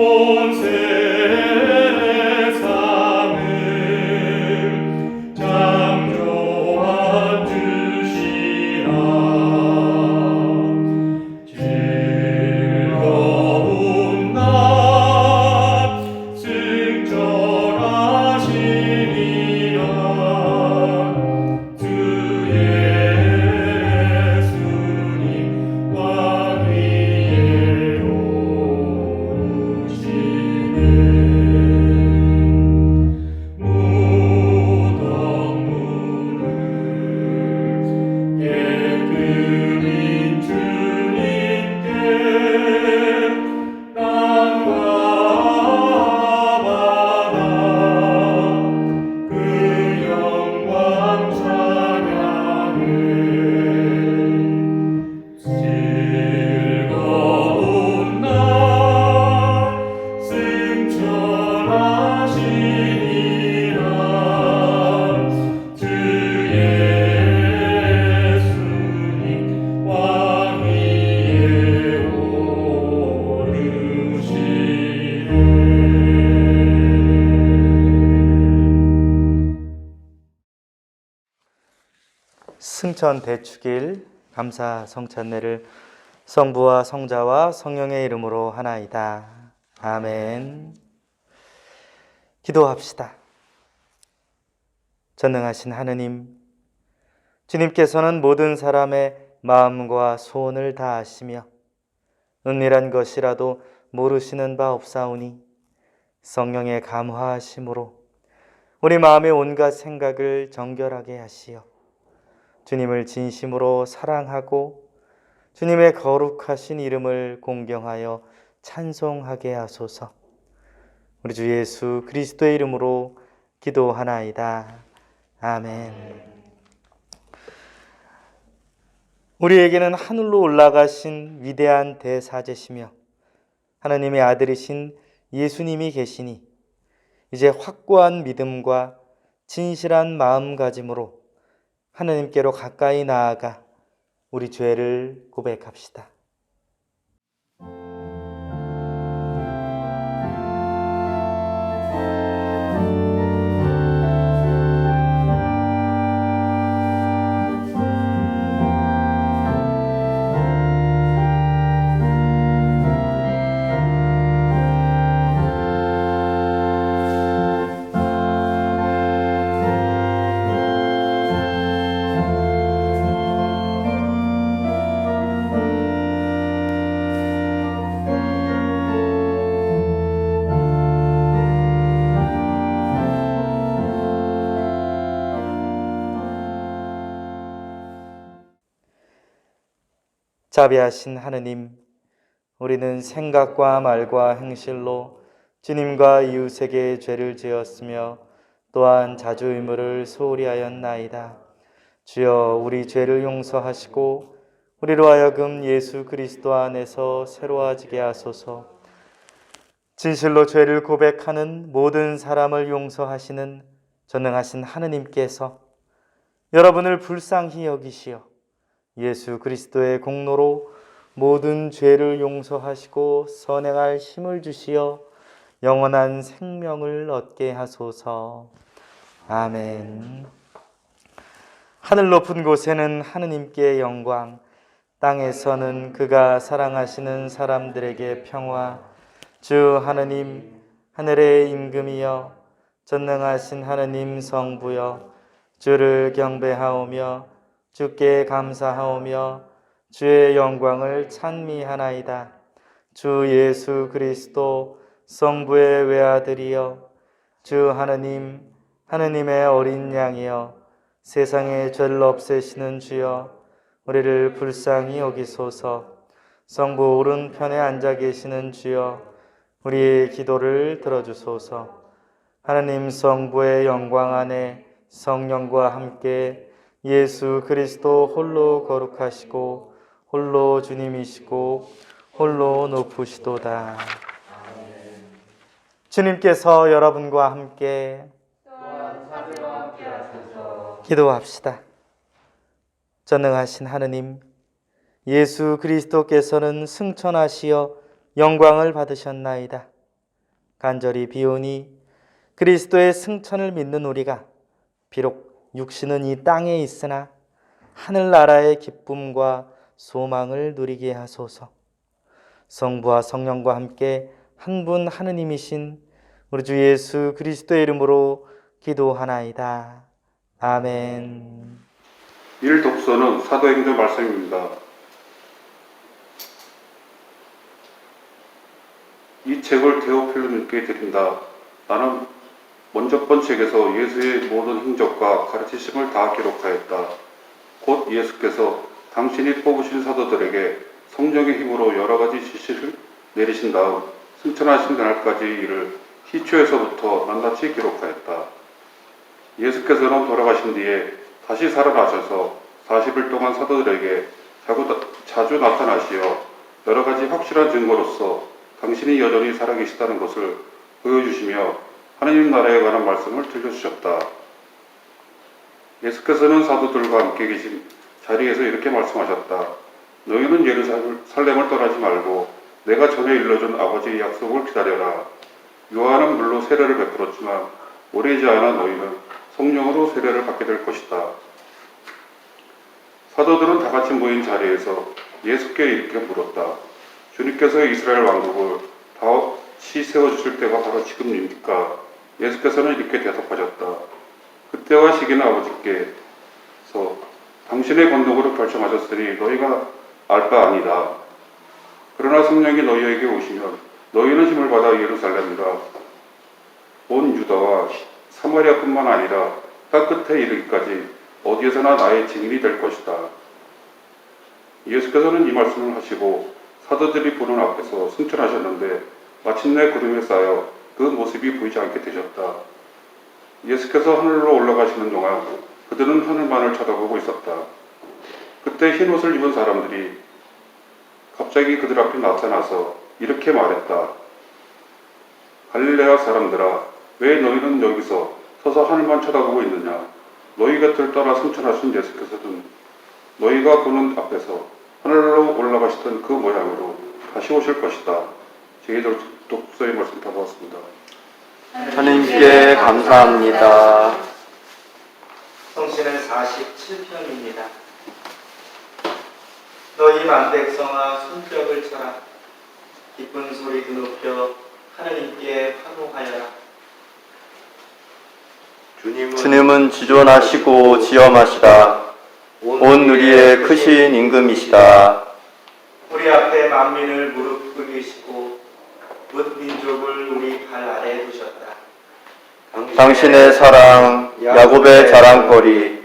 온 세상을 창조한 주시라. 즐거운 날 승천하시리라. 주 예수님 왕 위에 오르시네. 무덤문을 깨뜨린 주님께 땅과 바다 그 영광 찬양해. 즐거운 날 승천하시리라. 주 예수님 왕 위에 오르시네. 승천 대축일 감사 성찬례를 성부와 성자와 성령의 이름으로 하나이다. 아멘. 기도합시다. 전능하신 하느님, 주님께서는 모든 사람의 마음과 소원을 다 아시며 은밀한 것이라도 모르시는 바 없사오니 성령의 감화하심으로 우리 마음의 온갖 생각을 정결하게 하시어 주님을 진심으로 사랑하고 주님의 거룩하신 이름을 공경하여 찬송하게 하소서. 우리 주 예수 그리스도의 이름으로 기도하나이다. 아멘. 우리에게는 하늘로 올라가신 위대한 대사제시며 하나님의 아들이신 예수님이 계시니 이제 확고한 믿음과 진실한 마음가짐으로 하나님께로 가까이 나아가 우리 죄를 고백합시다. 자비하신 하느님, 우리는 생각과 말과 행실로 주님과 이웃에게 죄를 지었으며 또한 자주 의무를 소홀히 하였나이다. 주여, 우리 죄를 용서하시고 우리로 하여금 예수 그리스도 안에서 새로워지게 하소서. 진실로 죄를 고백하는 모든 사람을 용서하시는 전능하신 하느님께서 여러분을 불쌍히 여기시어 예수 그리스도의 공로로 모든 죄를 용서하시고 선행할 힘을 주시어 영원한 생명을 얻게 하소서. 아멘. 하늘 높은 곳에는 하느님께 영광, 땅에서는 그가 사랑하시는 사람들에게 평화. 주 하느님, 하늘의 임금이여, 전능하신 하느님 성부여, 주를 경배하오며 주께 감사하오며 주의 영광을 찬미하나이다. 주 예수 그리스도 성부의 외아들이여, 주 하느님, 하느님의 어린 양이여, 세상의 죄를 없애시는 주여, 우리를 불쌍히 여기소서. 성부 오른편에 앉아 계시는 주여, 우리의 기도를 들어주소서. 하느님 성부의 영광 안에 성령과 함께 예수 그리스도 홀로 거룩하시고 홀로 주님이시고 홀로 높으시도다. 주님께서 여러분과 함께 기도합시다. 전능하신 하느님, 예수 그리스도께서는 승천하시어 영광을 받으셨나이다. 간절히 비오니 그리스도의 승천을 믿는 우리가 비록 육신은 이 땅에 있으나 하늘나라의 기쁨과 소망을 누리게 하소서. 성부와 성령과 함께 한 분 하느님이신 우리 주 예수 그리스도의 이름으로 기도하나이다. 아멘. 1 독서는 사도행전 말씀입니다. 이 책을 데오필로님께 드린다. 나는 먼저 번 책에서 예수의 모든 행적과 가르치심을 다 기록하였다. 곧 예수께서 당신이 뽑으신 사도들에게 성령의 힘으로 여러 가지 지시를 내리신 다음 승천하신 그날까지 일을 시초에서부터 낱낱이 기록하였다. 예수께서는 돌아가신 뒤에 다시 살아나셔서 40일 동안 사도들에게 자주 나타나시어 여러 가지 확실한 증거로서 당신이 여전히 살아계시다는 것을 보여주시며 하나님 나라에 관한 말씀을 들려주셨다. 예수께서는 사도들과 함께 계신 자리에서 이렇게 말씀하셨다. 너희는 예루살렘을 떠나지 말고 내가 전에 일러준 아버지의 약속을 기다려라. 요한은 물로 세례를 베풀었지만 오래지 않아 너희는 성령으로 세례를 받게 될 것이다. 사도들은 다 같이 모인 자리에서 예수께 이렇게 물었다. 주님께서 이스라엘 왕국을 다시 세워주실 때가 바로 지금입니까? 예수께서는 이렇게 대답하셨다. 그때와 시기는 아버지께서 당신의 권능으로 결정하셨으니 너희가 알 바 아니다. 그러나 성령이 너희에게 오시면 너희는 힘을 받아 예루살렘과 온 유다와 사마리아뿐만 아니라 땅 끝에 이르기까지 어디에서나 나의 증인이 될 것이다. 예수께서는 이 말씀을 하시고 사도들이 보는 앞에서 승천하셨는데 마침내 구름에 쌓여 그 모습이 보이지 않게 되셨다. 예수께서 하늘로 올라가시는 동안 그들은 하늘만을 쳐다보고 있었다. 그때 흰 옷을 입은 사람들이 갑자기 그들 앞에 나타나서 이렇게 말했다. 갈릴레아 사람들아, 왜 너희는 여기서 서서 하늘만 쳐다보고 있느냐? 너희 곁을 떠나 승천하신 예수께서는 너희가 보는 앞에서 하늘로 올라가시던 그 모양으로 다시 오실 것이다. 제게 독서의 말씀 다 보았습니다. 하느님께 감사합니다. 성신은 47편입니다. 너희 만백성아 손뼉을 쳐라. 기쁜 소리 드높여 하느님께 환호하여라. 주님은 지존하시고 지엄하시다. 온 누리의 크신 임금이시다. 우리 앞에 만민을 무릎 꿇이시고 뭇 민족을 우리 발 아래에 두셨다. 당신의 사랑, 야곱의 자랑거리,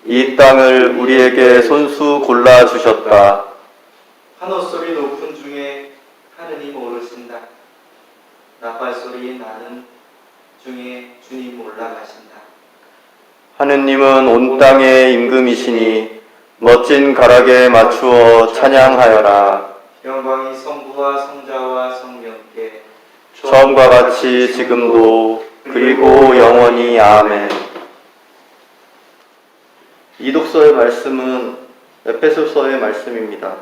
이 땅을 우리에게 손수 골라주셨다. 환호소리 높은 중에 하느님 오르신다. 나팔소리 나는 중에 주님 올라가신다. 하느님은 온 땅의 임금이시니 멋진 가락에 맞추어 찬양하여라. 영광이 성부와 성자와 성령께 처음과 같이 지금도 그리고 영원히 아멘. 이 독서의 말씀은 에베소서의 말씀입니다.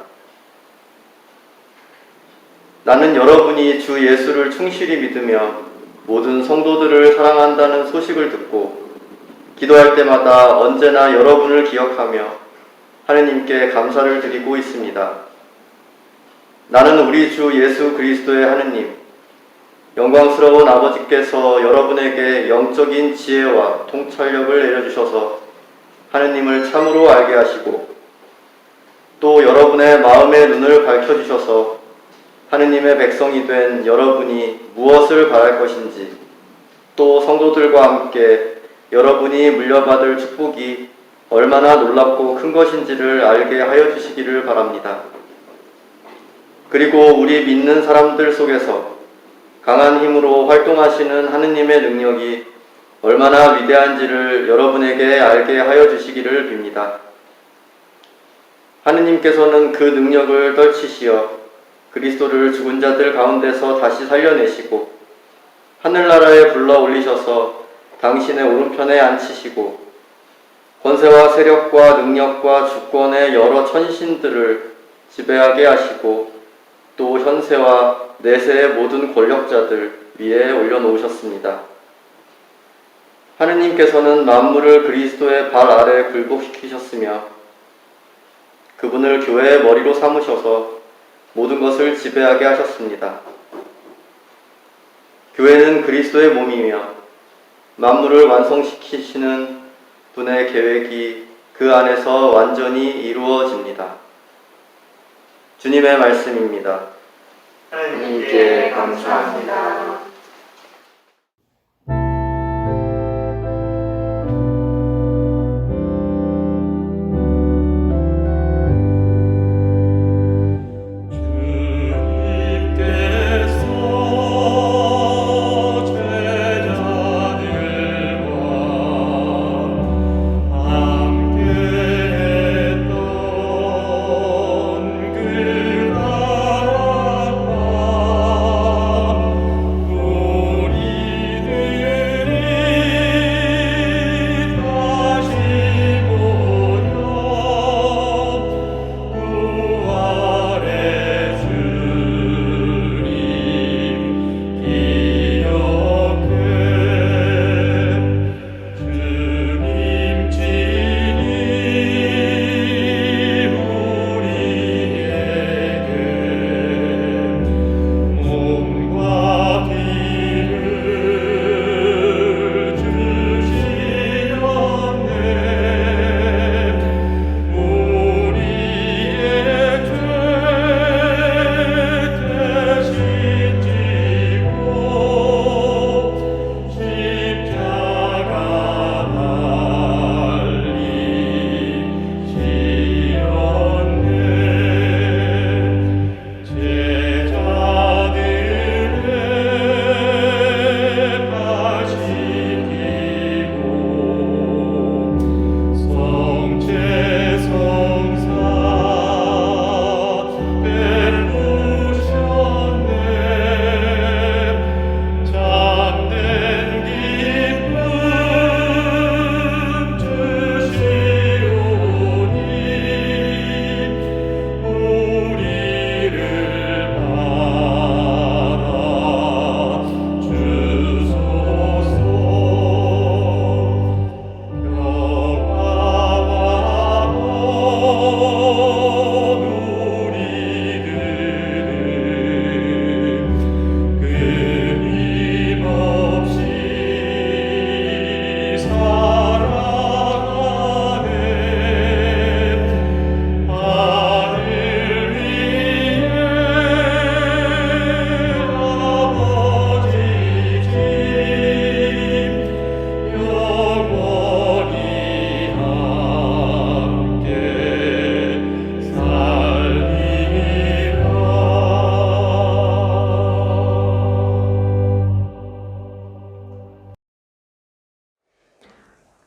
나는 여러분이 주 예수를 충실히 믿으며 모든 성도들을 사랑한다는 소식을 듣고 기도할 때마다 언제나 여러분을 기억하며 하느님께 감사를 드리고 있습니다. 나는 우리 주 예수 그리스도의 하느님, 영광스러운 아버지께서 여러분에게 영적인 지혜와 통찰력을 내려주셔서 하느님을 참으로 알게 하시고 또 여러분의 마음의 눈을 밝혀주셔서 하느님의 백성이 된 여러분이 무엇을 바랄 것인지 또 성도들과 함께 여러분이 물려받을 축복이 얼마나 놀랍고 큰 것인지를 알게 하여 주시기를 바랍니다. 그리고 우리 믿는 사람들 속에서 강한 힘으로 활동하시는 하느님의 능력이 얼마나 위대한지를 여러분에게 알게 하여 주시기를 빕니다. 하느님께서는 그 능력을 떨치시어 그리스도를 죽은 자들 가운데서 다시 살려내시고 하늘나라에 불러 올리셔서 당신의 오른편에 앉히시고 권세와 세력과 능력과 주권의 여러 천신들을 지배하게 하시고 또 현세와 내세의 모든 권력자들 위에 올려놓으셨습니다. 하느님께서는 만물을 그리스도의 발 아래 굴복시키셨으며 그분을 교회의 머리로 삼으셔서 모든 것을 지배하게 하셨습니다. 교회는 그리스도의 몸이며 만물을 완성시키시는 분의 계획이 그 안에서 완전히 이루어집니다. 주님의 말씀입니다. 하나님께 감사합니다.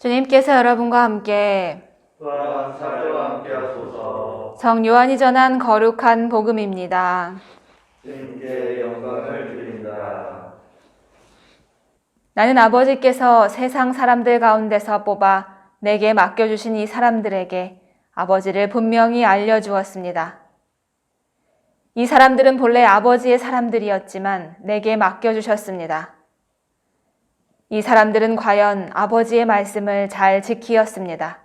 주님께서 여러분과 함께 또한 사도와 함께 하소서. 성 요한이 전한 거룩한 복음입니다. 주님께 영광을 드립니다. 나는 아버지께서 세상 사람들 가운데서 뽑아 내게 맡겨주신 이 사람들에게 아버지를 분명히 알려주었습니다. 이 사람들은 본래 아버지의 사람들이었지만 내게 맡겨주셨습니다. 이 사람들은 과연 아버지의 말씀을 잘 지키었습니다.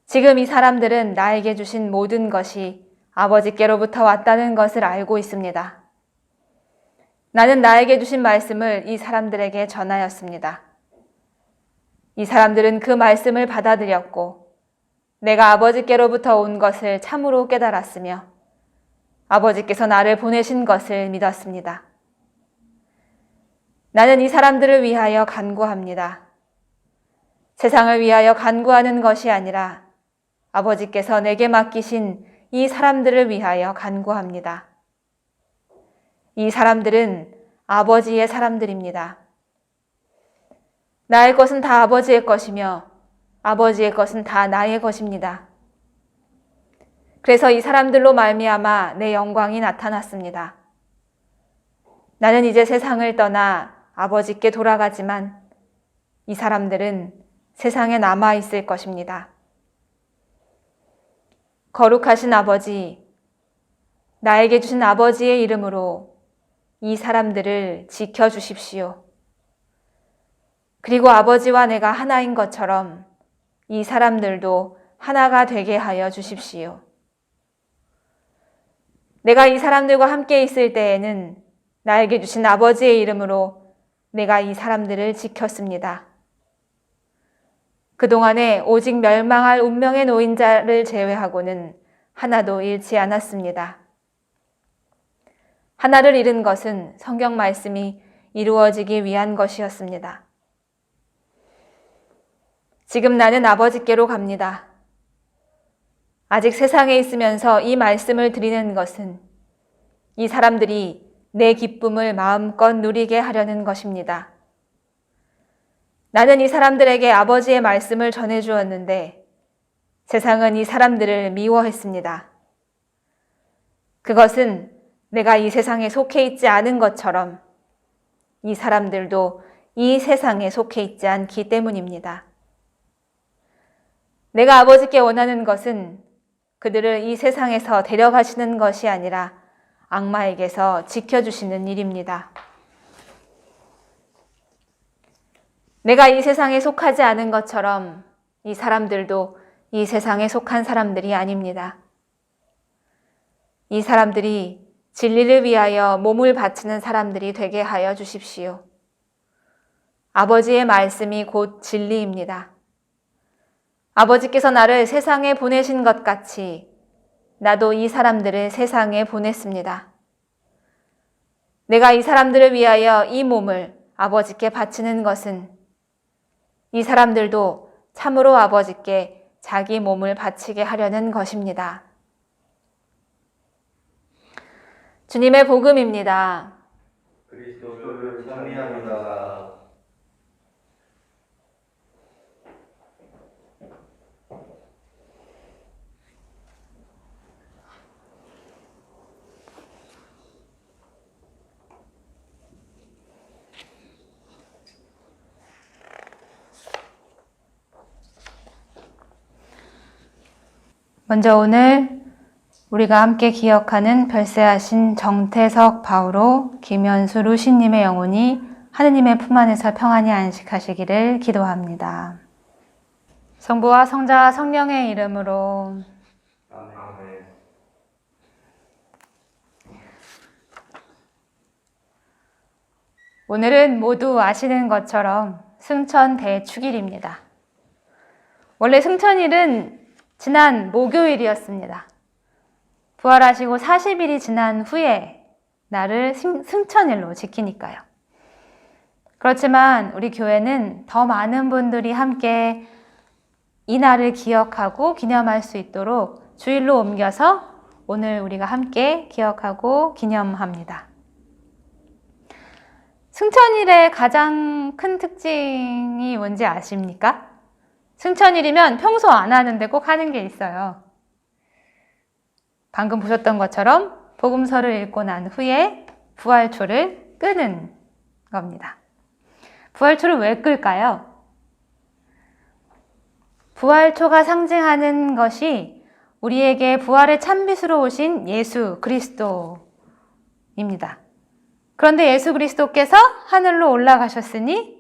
지금 이 사람들은 나에게 주신 모든 것이 아버지께로부터 왔다는 것을 알고 있습니다. 나는 나에게 주신 말씀을 이 사람들에게 전하였습니다. 이 사람들은 그 말씀을 받아들였고 내가 아버지께로부터 온 것을 참으로 깨달았으며 아버지께서 나를 보내신 것을 믿었습니다. 나는 이 사람들을 위하여 간구합니다. 세상을 위하여 간구하는 것이 아니라 아버지께서 내게 맡기신 이 사람들을 위하여 간구합니다. 이 사람들은 아버지의 사람들입니다. 나의 것은 다 아버지의 것이며 아버지의 것은 다 나의 것입니다. 그래서 이 사람들로 말미암아 내 영광이 나타났습니다. 나는 이제 세상을 떠나 아버지께 돌아가지만 이 사람들은 세상에 남아 있을 것입니다. 거룩하신 아버지, 나에게 주신 아버지의 이름으로 이 사람들을 지켜주십시오. 그리고 아버지와 내가 하나인 것처럼 이 사람들도 하나가 되게 하여 주십시오. 내가 이 사람들과 함께 있을 때에는 나에게 주신 아버지의 이름으로 내가 이 사람들을 지켰습니다. 그동안에 오직 멸망할 운명의 노인자를 제외하고는 하나도 잃지 않았습니다. 하나를 잃은 것은 성경 말씀이 이루어지기 위한 것이었습니다. 지금 나는 아버지께로 갑니다. 아직 세상에 있으면서 이 말씀을 드리는 것은 이 사람들이 내 기쁨을 마음껏 누리게 하려는 것입니다. 나는 이 사람들에게 아버지의 말씀을 전해주었는데 세상은 이 사람들을 미워했습니다. 그것은 내가 이 세상에 속해 있지 않은 것처럼 이 사람들도 이 세상에 속해 있지 않기 때문입니다. 내가 아버지께 원하는 것은 그들을 이 세상에서 데려가시는 것이 아니라 악마에게서 지켜주시는 일입니다. 내가 이 세상에 속하지 않은 것처럼 이 사람들도 이 세상에 속한 사람들이 아닙니다. 이 사람들이 진리를 위하여 몸을 바치는 사람들이 되게 하여 주십시오. 아버지의 말씀이 곧 진리입니다. 아버지께서 나를 세상에 보내신 것 같이 나도 이 사람들을 세상에 보냈습니다. 내가 이 사람들을 위하여 이 몸을 아버지께 바치는 것은 이 사람들도 참으로 아버지께 자기 몸을 바치게 하려는 것입니다. 주님의 복음입니다. 그리스도를 찬미합니다. 먼저 오늘 우리가 함께 기억하는 별세하신 정태석 바오로 김현수 루시님의 영혼이 하느님의 품 안에서 평안히 안식하시기를 기도합니다. 성부와 성자와 성령의 이름으로 아멘. 오늘은 모두 아시는 것처럼 승천 대축일입니다. 원래 승천일은 지난 목요일이었습니다. 부활하시고 40일이 지난 후에 날을 승천일로 지키니까요. 그렇지만 우리 교회는 더 많은 분들이 함께 이 날을 기억하고 기념할 수 있도록 주일로 옮겨서 오늘 우리가 함께 기억하고 기념합니다. 승천일의 가장 큰 특징이 뭔지 아십니까? 승천일이면 평소 안 하는데 꼭 하는 게 있어요. 방금 보셨던 것처럼 복음서를 읽고 난 후에 부활초를 끄는 겁니다. 부활초를 왜 끌까요? 부활초가 상징하는 것이 우리에게 부활의 찬빛으로 오신 예수 그리스도입니다. 그런데 예수 그리스도께서 하늘로 올라가셨으니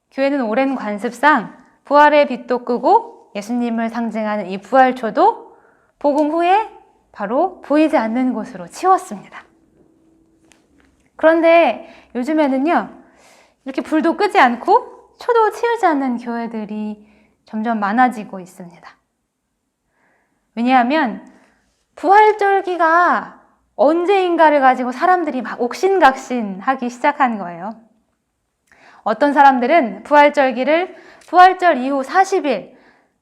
교회는 오랜 관습상 부활의 빛도 끄고 예수님을 상징하는 이 부활초도 복음 후에 바로 보이지 않는 곳으로 치웠습니다. 그런데 요즘에는요, 이렇게 불도 끄지 않고 초도 치우지 않는 교회들이 점점 많아지고 있습니다. 왜냐하면 부활절기가 언제인가를 가지고 사람들이 막 옥신각신하기 시작한 거예요. 어떤 사람들은 부활절기를 부활절 이후 40일,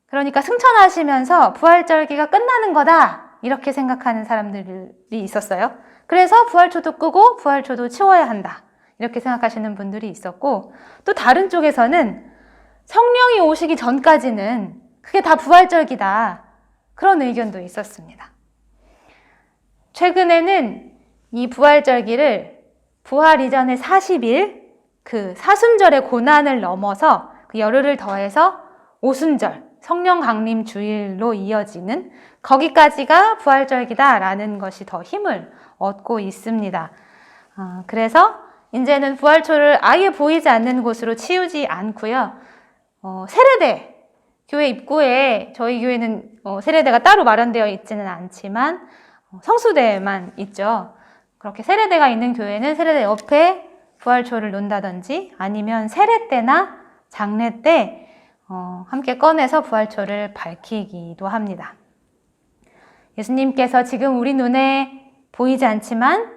그러니까 승천하시면서 부활절기가 끝나는 거다 이렇게 생각하는 사람들이 있었어요. 그래서 부활초도 끄고 부활초도 치워야 한다 이렇게 생각하시는 분들이 있었고, 또 다른 쪽에서는 성령이 오시기 전까지는 그게 다 부활절기다 그런 의견도 있었습니다. 최근에는 이 부활절기를 부활 이전의 40일 그 사순절의 고난을 넘어서 그 열흘을 더해서 오순절, 성령 강림 주일로 이어지는 거기까지가 부활절기다라는 것이 더 힘을 얻고 있습니다. 그래서 이제는 부활초를 아예 보이지 않는 곳으로 치우지 않고요. 세례대, 교회 입구에 저희 교회는 세례대가 따로 마련되어 있지는 않지만 성수대만 있죠. 그렇게 세례대가 있는 교회는 세례대 옆에 부활초를 놓는다든지 아니면 세례 때나 장례 때 함께 꺼내서 부활초를 밝히기도 합니다. 예수님께서 지금 우리 눈에 보이지 않지만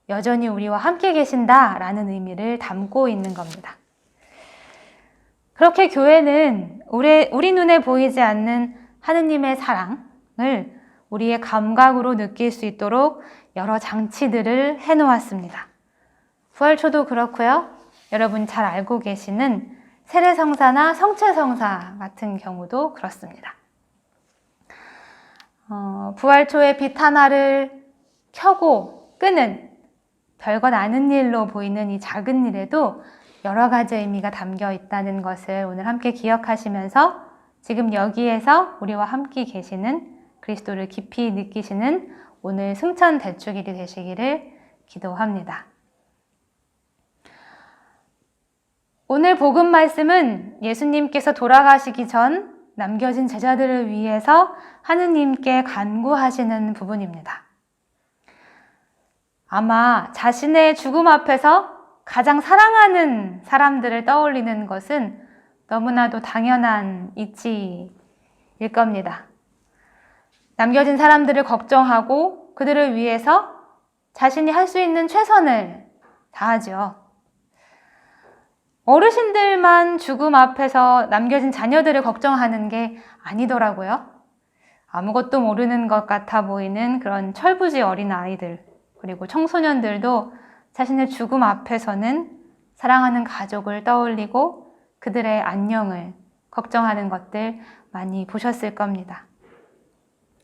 여전히 우리와 함께 계신다라는 의미를 담고 있는 겁니다. 그렇게 교회는 우리 눈에 보이지 않는 하느님의 사랑을 우리의 감각으로 느낄 수 있도록 여러 장치들을 해놓았습니다. 부활초도 그렇고요. 여러분 잘 알고 계시는 세례성사나 성체성사 같은 경우도 그렇습니다. 부활초의 빛 하나를 켜고 끄는 별것 아닌 일로 보이는 이 작은 일에도 여러 가지 의미가 담겨 있다는 것을 오늘 함께 기억하시면서 지금 여기에서 우리와 함께 계시는 그리스도를 깊이 느끼시는 오늘 승천 대축일이 되시기를 기도합니다. 오늘 복음 말씀은 예수님께서 돌아가시기 전 남겨진 제자들을 위해서 하느님께 간구하시는 부분입니다. 아마 자신의 죽음 앞에서 가장 사랑하는 사람들을 떠올리는 것은 너무나도 당연한 이치일 겁니다. 남겨진 사람들을 걱정하고 그들을 위해서 자신이 할 수 있는 최선을 다하죠. 어르신들만 죽음 앞에서 남겨진 자녀들을 걱정하는 게 아니더라고요. 아무것도 모르는 것 같아 보이는 그런 철부지 어린 아이들, 그리고 청소년들도 자신의 죽음 앞에서는 사랑하는 가족을 떠올리고 그들의 안녕을 걱정하는 것들 많이 보셨을 겁니다.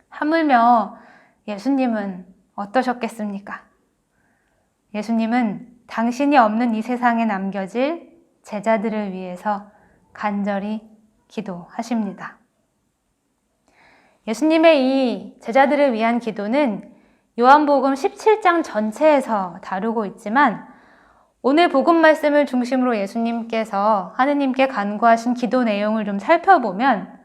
하물며 예수님은 어떠셨겠습니까? 예수님은 당신이 없는 이 세상에 남겨질 제자들을 위해서 간절히 기도하십니다. 예수님의 이 제자들을 위한 기도는 요한복음 17장 전체에서 다루고 있지만 오늘 복음 말씀을 중심으로 예수님께서 하느님께 간구하신 기도 내용을 좀 살펴보면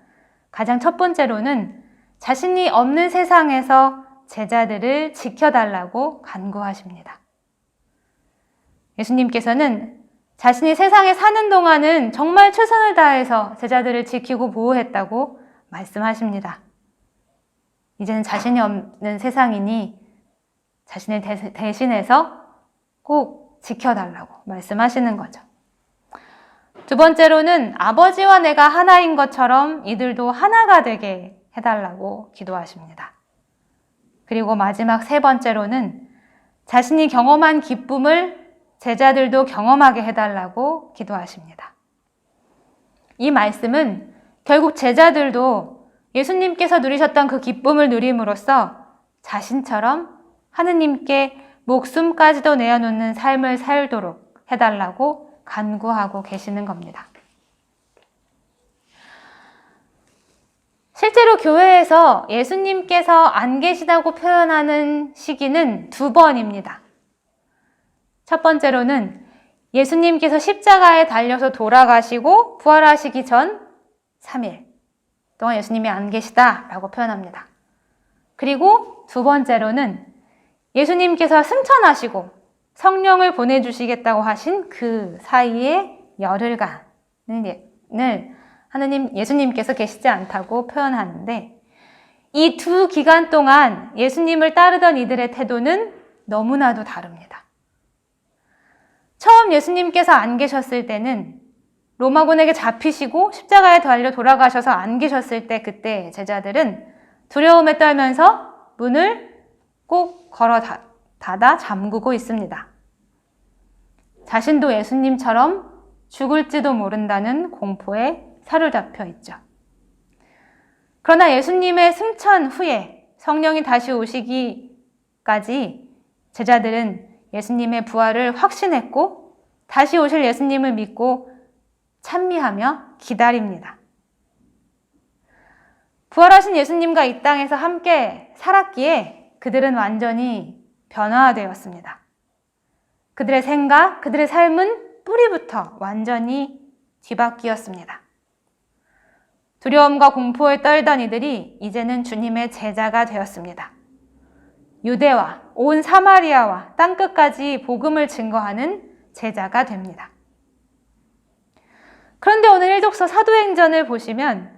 가장 첫 번째로는 자신이 없는 세상에서 제자들을 지켜달라고 간구하십니다. 예수님께서는 자신이 세상에 사는 동안은 정말 최선을 다해서 제자들을 지키고 보호했다고 말씀하십니다. 이제는 자신이 없는 세상이니 자신을 대신해서 꼭 지켜달라고 말씀하시는 거죠. 두 번째로는 아버지와 내가 하나인 것처럼 이들도 하나가 되게 해달라고 기도하십니다. 그리고 마지막 세 번째로는 자신이 경험한 기쁨을 제자들도 경험하게 해달라고 기도하십니다. 이 말씀은 결국 제자들도 예수님께서 누리셨던 그 기쁨을 누림으로써 자신처럼 하느님께 목숨까지도 내어놓는 삶을 살도록 해달라고 간구하고 계시는 겁니다. 실제로 교회에서 예수님께서 안 계시다고 표현하는 시기는 2번입니다. 첫 번째로는 예수님께서 십자가에 달려서 돌아가시고 부활하시기 전 3일 동안 예수님이 안 계시다라고 표현합니다. 그리고 두 번째로는 예수님께서 승천하시고 성령을 보내주시겠다고 하신 그 사이의 열흘간을 예수님께서 계시지 않다고 표현하는데 이 두 기간 동안 예수님을 따르던 이들의 태도는 너무나도 다릅니다. 처음 예수님께서 안 계셨을 때는 로마군에게 잡히시고 십자가에 달려 돌아가셔서 안 계셨을 때 그때 제자들은 두려움에 떨면서 문을 꼭 걸어 닫아 잠그고 있습니다. 자신도 예수님처럼 죽을지도 모른다는 공포에 사로잡혀 있죠. 그러나 예수님의 승천 후에 성령이 다시 오시기까지 제자들은 예수님의 부활을 확신했고 다시 오실 예수님을 믿고 찬미하며 기다립니다. 부활하신 예수님과 이 땅에서 함께 살았기에 그들은 완전히 변화되었습니다. 그들의 생각, 그들의 삶은 뿌리부터 완전히 뒤바뀌었습니다. 두려움과 공포에 떨던 이들이 이제는 주님의 제자가 되었습니다. 유대와 온 사마리아와 땅끝까지 복음을 증거하는 제자가 됩니다. 그런데 오늘 일독서 사도행전을 보시면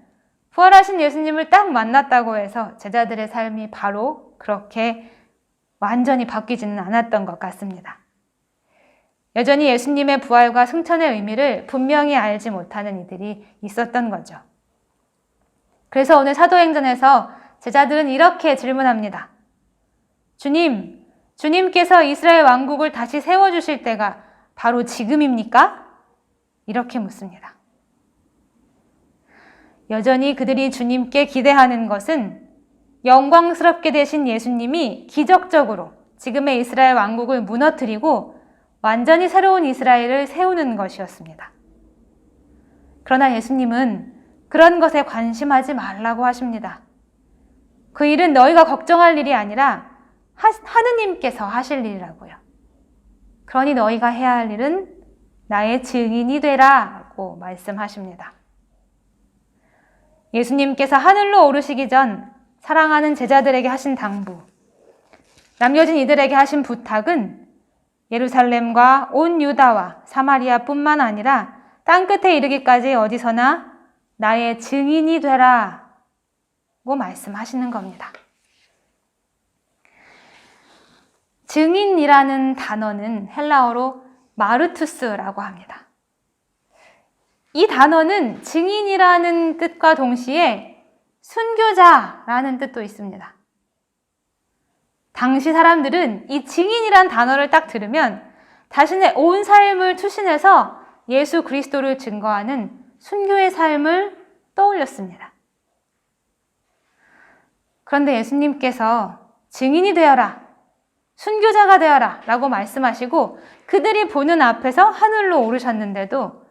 부활하신 예수님을 딱 만났다고 해서 제자들의 삶이 바로 그렇게 완전히 바뀌지는 않았던 것 같습니다. 여전히 예수님의 부활과 승천의 의미를 분명히 알지 못하는 이들이 있었던 거죠. 그래서 오늘 사도행전에서 제자들은 이렇게 질문합니다. 주님께서 이스라엘 왕국을 다시 세워주실 때가 바로 지금입니까? 이렇게 묻습니다. 여전히 그들이 주님께 기대하는 것은 영광스럽게 되신 예수님이 기적적으로 지금의 이스라엘 왕국을 무너뜨리고 완전히 새로운 이스라엘을 세우는 것이었습니다. 그러나 예수님은 그런 것에 관심하지 말라고 하십니다. 그 일은 너희가 걱정할 일이 아니라 하느님께서 하실 일이라고요. 그러니 너희가 해야 할 일은 나의 증인이 되라고 말씀하십니다. 예수님께서 하늘로 오르시기 전 사랑하는 제자들에게 하신 당부, 남겨진 이들에게 하신 부탁은 예루살렘과 온 유다와 사마리아뿐만 아니라 땅끝에 이르기까지 어디서나 나의 증인이 되라고 말씀하시는 겁니다. 증인이라는 단어는 헬라어로 마르투스라고 합니다. 이 단어는 증인이라는 뜻과 동시에 순교자라는 뜻도 있습니다. 당시 사람들은 이 증인이란 단어를 딱 들으면 자신의 온 삶을 투신해서 예수 그리스도를 증거하는 순교의 삶을 떠올렸습니다. 그런데 예수님께서 증인이 되어라, 순교자가 되어라 라고 말씀하시고 그들이 보는 앞에서 하늘로 오르셨는데도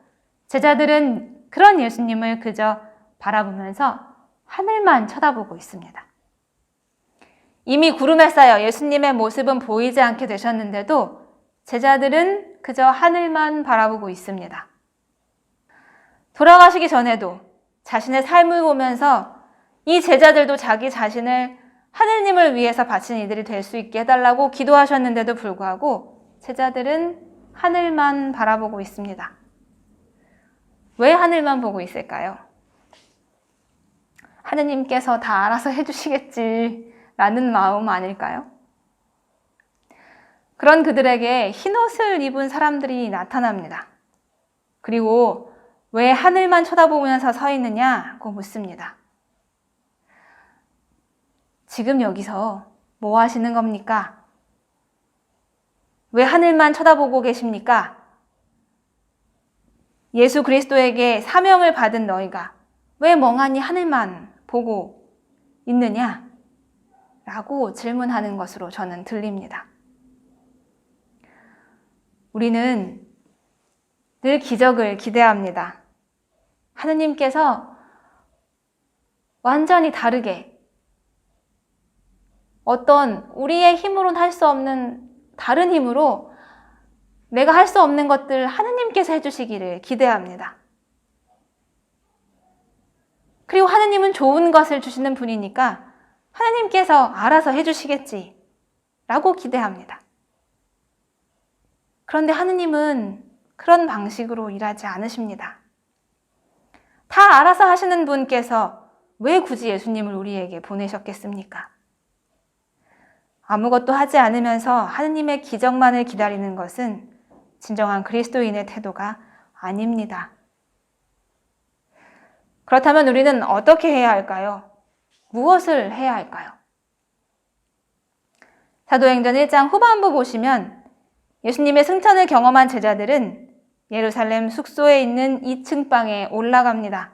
제자들은 그런 예수님을 그저 바라보면서 하늘만 쳐다보고 있습니다. 이미 구름에 쌓여 예수님의 모습은 보이지 않게 되셨는데도 제자들은 그저 하늘만 바라보고 있습니다. 돌아가시기 전에도 자신의 삶을 보면서 이 제자들도 자기 자신을 하느님을 위해서 바친 이들이 될 수 있게 해달라고 기도하셨는데도 불구하고 제자들은 하늘만 바라보고 있습니다. 왜 하늘만 보고 있을까요? 하느님께서 다 알아서 해주시겠지라는 마음 아닐까요? 그런 그들에게 흰옷을 입은 사람들이 나타납니다. 그리고 왜 하늘만 쳐다보면서 서 있느냐고 묻습니다. 지금 여기서 뭐 하시는 겁니까? 왜 하늘만 쳐다보고 계십니까? 예수 그리스도에게 사명을 받은 너희가 왜 멍하니 하늘만 보고 있느냐? 라고 질문하는 것으로 저는 들립니다. 우리는 늘 기적을 기대합니다. 하느님께서 완전히 다르게 어떤 우리의 힘으로는 할 수 없는 다른 힘으로 내가 할 수 없는 것들 하느님께서 해주시기를 기대합니다. 그리고 하느님은 좋은 것을 주시는 분이니까 하느님께서 알아서 해주시겠지 라고 기대합니다. 그런데 하느님은 그런 방식으로 일하지 않으십니다. 다 알아서 하시는 분께서 왜 굳이 예수님을 우리에게 보내셨겠습니까? 아무것도 하지 않으면서 하느님의 기적만을 기다리는 것은 진정한 그리스도인의 태도가 아닙니다. 그렇다면 우리는 어떻게 해야 할까요? 무엇을 해야 할까요? 사도행전 1장 후반부 보시면 예수님의 승천을 경험한 제자들은 예루살렘 숙소에 있는 2층 방에 올라갑니다.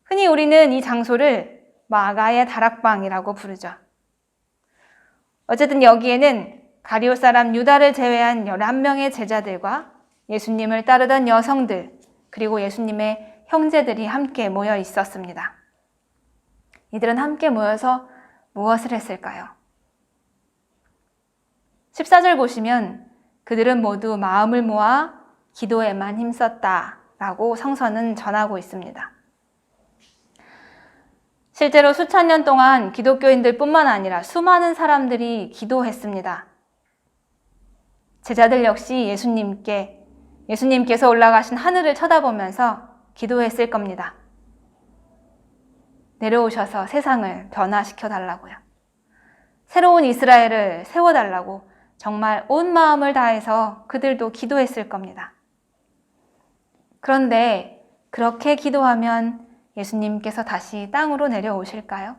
흔히 우리는 이 장소를 마가의 다락방이라고 부르죠. 어쨌든 여기에는 가룟 사람 유다를 제외한 11명의 제자들과 예수님을 따르던 여성들, 그리고 예수님의 형제들이 함께 모여 있었습니다. 이들은 함께 모여서 무엇을 했을까요? 14절 보시면 그들은 모두 마음을 모아 기도에만 힘썼다라고 성서는 전하고 있습니다. 실제로 수천 년 동안 기독교인들뿐만 아니라 수많은 사람들이 기도했습니다. 제자들 역시 예수님께서 올라가신 하늘을 쳐다보면서 기도했을 겁니다. 내려오셔서 세상을 변화시켜 달라고요. 새로운 이스라엘을 세워달라고 정말 온 마음을 다해서 그들도 기도했을 겁니다. 그런데 그렇게 기도하면 예수님께서 다시 땅으로 내려오실까요?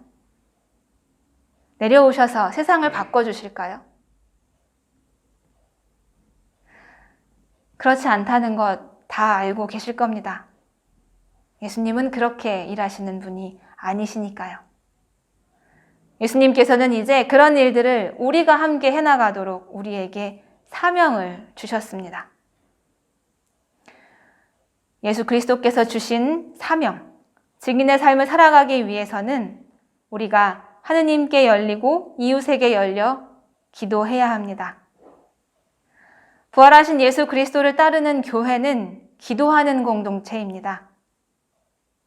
내려오셔서 세상을 바꿔주실까요? 그렇지 않다는 것 다 알고 계실 겁니다. 예수님은 그렇게 일하시는 분이 아니시니까요. 예수님께서는 이제 그런 일들을 우리가 함께 해나가도록 우리에게 사명을 주셨습니다. 예수 그리스도께서 주신 사명, 증인의 삶을 살아가기 위해서는 우리가 하느님께 열리고 이웃에게 열려 기도해야 합니다. 부활하신 예수 그리스도를 따르는 교회는 기도하는 공동체입니다.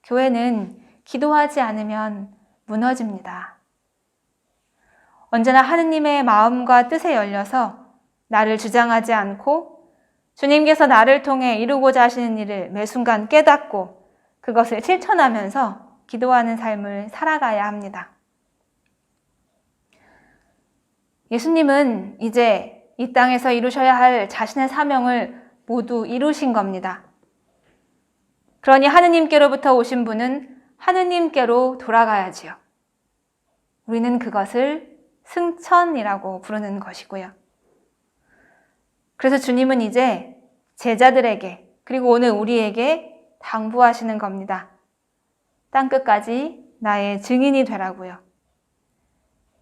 교회는 기도하지 않으면 무너집니다. 언제나 하느님의 마음과 뜻에 열려서 나를 주장하지 않고 주님께서 나를 통해 이루고자 하시는 일을 매 순간 깨닫고 그것을 실천하면서 기도하는 삶을 살아가야 합니다. 예수님은 이제 이 땅에서 이루셔야 할 자신의 사명을 모두 이루신 겁니다. 그러니 하느님께로부터 오신 분은 하느님께로 돌아가야지요. 우리는 그것을 승천이라고 부르는 것이고요. 그래서 주님은 이제 제자들에게 그리고 오늘 우리에게 당부하시는 겁니다. 땅끝까지 나의 증인이 되라고요.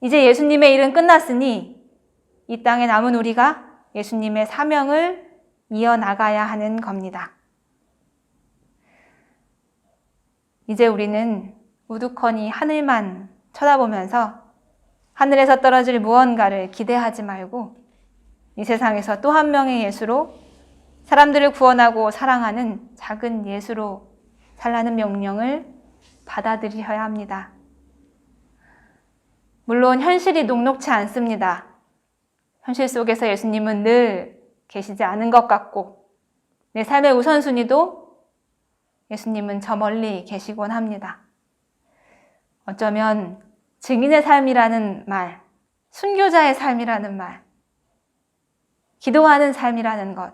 이제 예수님의 일은 끝났으니 이 땅에 남은 우리가 예수님의 사명을 이어나가야 하는 겁니다. 이제 우리는 우두커니 하늘만 쳐다보면서 하늘에서 떨어질 무언가를 기대하지 말고 이 세상에서 또 한 명의 예수로 사람들을 구원하고 사랑하는 작은 예수로 살라는 명령을 받아들여야 합니다. 물론 현실이 녹록지 않습니다. 현실 속에서 예수님은 늘 계시지 않은 것 같고 내 삶의 우선순위도 예수님은 저 멀리 계시곤 합니다. 어쩌면 증인의 삶이라는 말, 순교자의 삶이라는 말, 기도하는 삶이라는 것,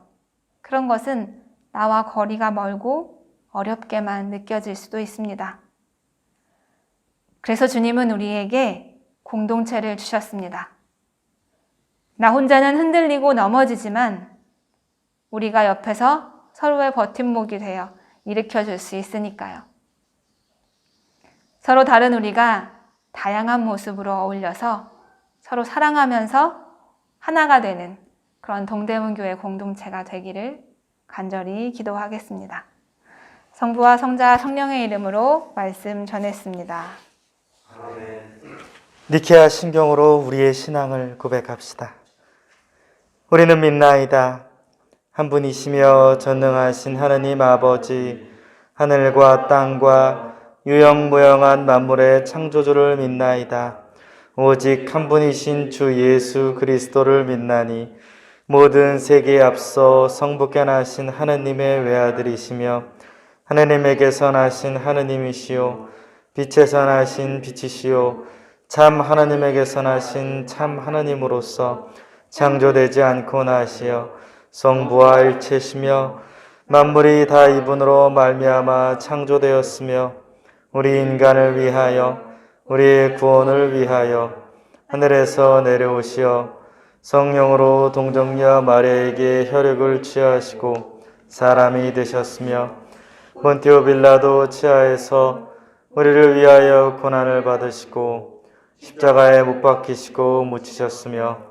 그런 것은 나와 거리가 멀고 어렵게만 느껴질 수도 있습니다. 그래서 주님은 우리에게 공동체를 주셨습니다. 나 혼자는 흔들리고 넘어지지만 우리가 옆에서 서로의 버팀목이 되어 일으켜줄 수 있으니까요. 서로 다른 우리가 다양한 모습으로 어울려서 서로 사랑하면서 하나가 되는 그런 동대문교회 공동체가 되기를 간절히 기도하겠습니다. 성부와 성자 성령의 이름으로 말씀 전했습니다. 니케아 신경으로 우리의 신앙을 고백합시다. 우리는 믿나이다. 한 분이시며 전능하신 하느님 아버지, 하늘과 땅과 유영무영한 만물의 창조주를 믿나이다. 오직 한 분이신 주 예수 그리스도를 믿나니 모든 세계에 앞서 성부께 나신 하느님의 외아들이시며 하느님에게서 나신 하느님이시요 빛에서 나신 빛이시요 참 하느님에게서 나신 참 하느님으로서 창조되지 않고 나시어 성부와 일체시며 만물이 다 이분으로 말미암아 창조되었으며 우리 인간을 위하여 우리의 구원을 위하여 하늘에서 내려오시어 성령으로 동정녀 마리아에게 혈육을 취하시고 사람이 되셨으며 본티오 빌라도 치하에서 우리를 위하여 고난을 받으시고 십자가에 못 박히시고 묻히셨으며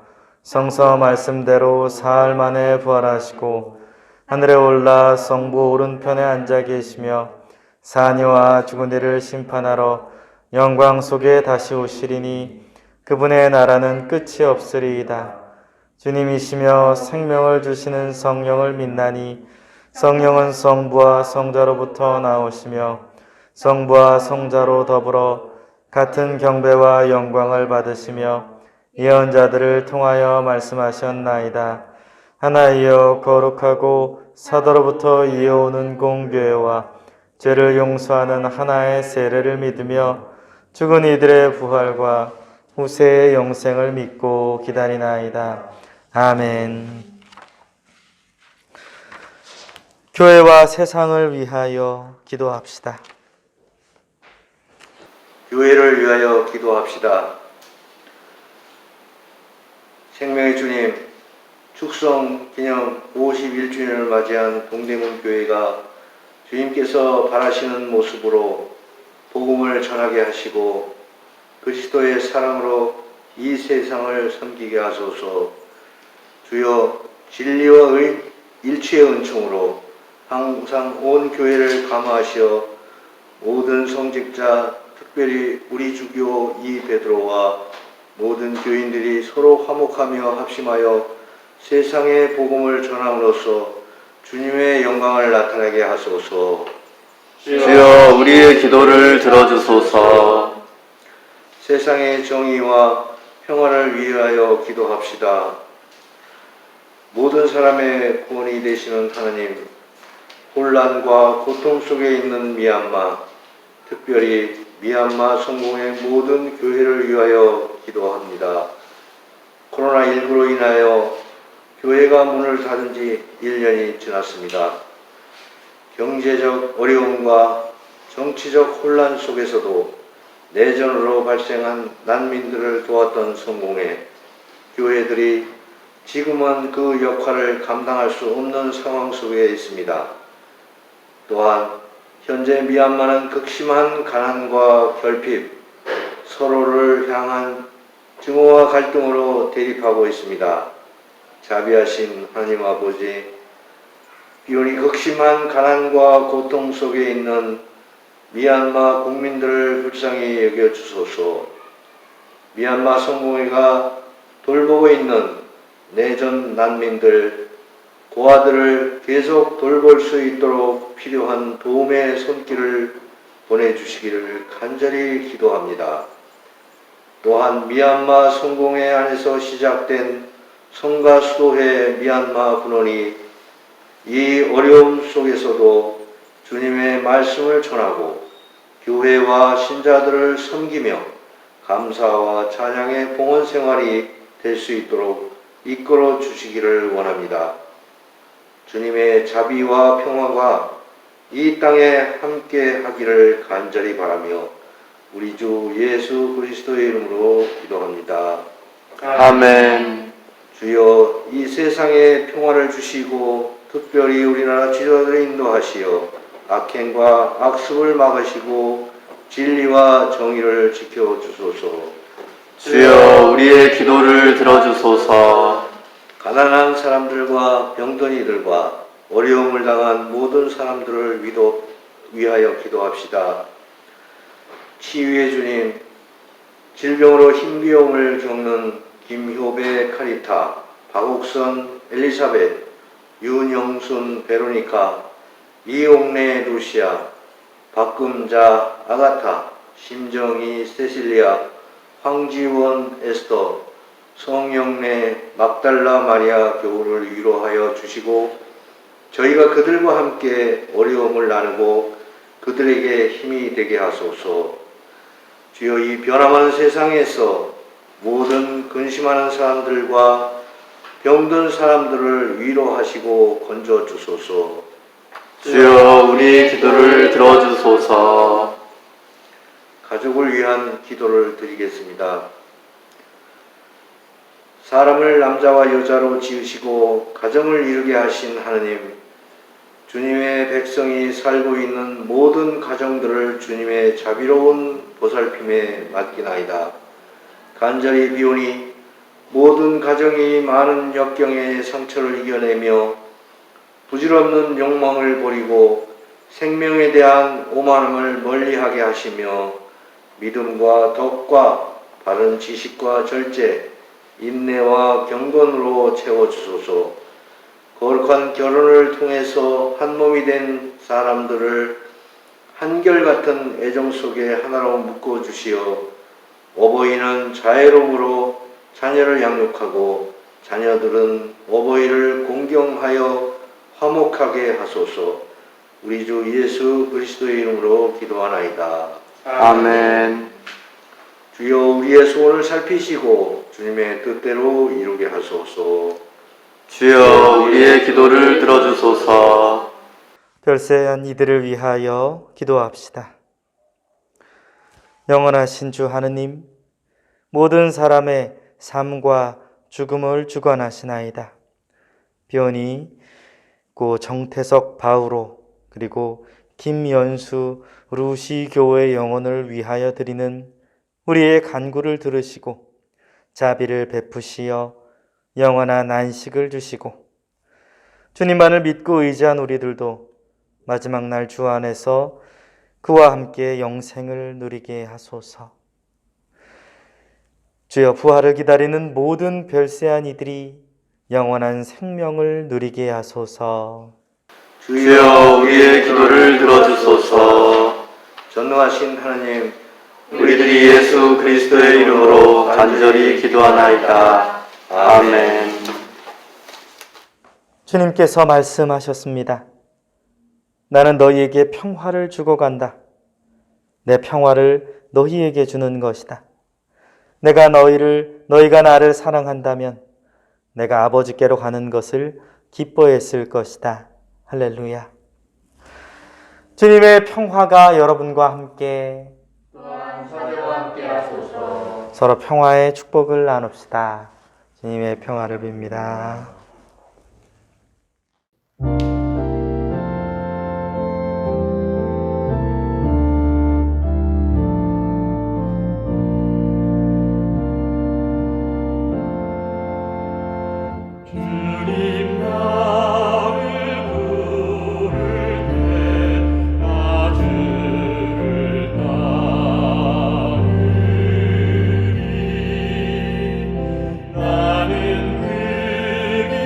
성서 말씀대로 사흘 만에 부활하시고 하늘에 올라 성부 오른편에 앉아 계시며 사니와 죽은 이를 심판하러 영광 속에 다시 오시리니 그분의 나라는 끝이 없으리이다. 주님이시며 생명을 주시는 성령을 믿나니 성령은 성부와 성자로부터 나오시며 성부와 성자로 더불어 같은 경배와 영광을 받으시며 예언자들을 통하여 말씀하셨나이다. 하나이여 거룩하고 사도로부터 이어오는 공교회와 죄를 용서하는 하나의 세례를 믿으며 죽은 이들의 부활과 후세의 영생을 믿고 기다리나이다. 아멘. 교회와 세상을 위하여 기도합시다. 교회를 위하여 기도합시다. 생명의 주님, 축성 기념 51주년을 맞이한 동대문 교회가 주님께서 바라시는 모습으로 복음을 전하게 하시고 그리스도의 사랑으로 이 세상을 섬기게 하소서. 주여, 진리와 일치의 은총으로 항상 온 교회를 감화하시어 모든 성직자, 특별히 우리 주교 이 베드로와 모든 교인들이 서로 화목하며 합심하여 세상의 복음을 전함으로써 주님의 영광을 나타내게 하소서. 주여, 우리의 기도를 들어주소서. 세상의 정의와 평화를 위하여 기도합시다. 모든 사람의 구원이 되시는 하나님, 혼란과 고통 속에 있는 미얀마, 특별히 미얀마 성공의 모든 교회를 위하여 기도합니다. 코로나19로 인하여 교회가 문을 닫은 지 1년이 지났습니다. 경제적 어려움과 정치적 혼란 속에서도 내전으로 발생한 난민들을 도왔던 성공회 교회들이 지금은 그 역할을 감당할 수 없는 상황 속에 있습니다. 또한 현재 미얀마는 극심한 가난과 결핍, 서로를 향한 증오와 갈등으로 대립하고 있습니다. 자비하신 하나님 아버지, 비오니 극심한 가난과 고통 속에 있는 미얀마 국민들을 불쌍히 여겨주소서. 미얀마 성공회가 돌보고 있는 내전 난민들, 고아들을 계속 돌볼 수 있도록 필요한 도움의 손길을 보내주시기를 간절히 기도합니다. 또한 미얀마 성공회 안에서 시작된 성가 수도회 미얀마 분원이 이 어려움 속에서도 주님의 말씀을 전하고 교회와 신자들을 섬기며 감사와 찬양의 봉헌 생활이 될 수 있도록 이끌어 주시기를 원합니다. 주님의 자비와 평화가 이 땅에 함께 하기를 간절히 바라며 우리 주 예수 그리스도의 이름으로 기도합니다. 아멘. 주여, 이 세상에 평화를 주시고 특별히 우리나라 지도자들을 인도하시어 악행과 악습을 막으시고 진리와 정의를 지켜주소서. 주여, 우리의 기도를 들어주소서. 가난한 사람들과 병든이들과 어려움을 당한 모든 사람들을 위하여 기도합시다. 치유의 주님, 질병으로 힘겨움을 겪는 김효배 카리타, 박옥선 엘리사벳, 윤영순 베로니카, 이옥래 루시아, 박금자 아가타, 심정희 세실리아, 황지원 에스더, 성영래 막달라 마리아 교우를 위로하여 주시고 저희가 그들과 함께 어려움을 나누고 그들에게 힘이 되게 하소서. 주여, 이 변화하는 세상에서 모든 근심하는 사람들과 병든 사람들을 위로하시고 건져주소서. 주여, 우리의 기도를 들어주소서. 가족을 위한 기도를 드리겠습니다. 사람을 남자와 여자로 지으시고 가정을 이루게 하신 하느님, 주님의 백성이 살고 있는 모든 가정들을 주님의 자비로운 보살핌에 맡기나이다. 간절히 비오니 모든 가정이 많은 역경의 상처를 이겨내며 부질없는 욕망을 버리고 생명에 대한 오만함을 멀리하게 하시며 믿음과 덕과 바른 지식과 절제, 인내와 경건으로 채워주소서. 거룩한 결혼을 통해서 한 몸이 된 사람들을 한결같은 애정 속에 하나로 묶어주시어 어버이는 자애로움으로 자녀를 양육하고 자녀들은 어버이를 공경하여 화목하게 하소서. 우리 주 예수 그리스도의 이름으로 기도하나이다. 아멘. 주여 우리의 소원을 살피시고 주님의 뜻대로 이루게 하소서. 주여 우리의 기도를 들어주소서. 별세한 이들을 위하여 기도합시다. 영원하신 주 하느님, 모든 사람의 삶과 죽음을 주관하시나이다. 변희, 고 정태석 바우로, 그리고 김연수 루시 교회의 영혼을 위하여 드리는 우리의 간구를 들으시고 자비를 베푸시어 영원한 안식을 주시고 주님만을 믿고 의지한 우리들도 마지막 날 주 안에서 그와 함께 영생을 누리게 하소서. 주여 부활을 기다리는 모든 별세한 이들이 영원한 생명을 누리게 하소서. 주여 우리의 기도를 들어주소서. 전능하신 하나님, 우리들이 예수 그리스도의 이름으로 간절히 기도하나이다. 아멘. 주님께서 말씀하셨습니다. 나는 너희에게 평화를 주고 간다. 내 평화를 너희에게 주는 것이다. 너희가 나를 사랑한다면 내가 아버지께로 가는 것을 기뻐했을 것이다. 할렐루야. 주님의 평화가 여러분과 함께 서로 평화의 축복을 나눕시다. 주님의 평화를 빕니다. 나는 그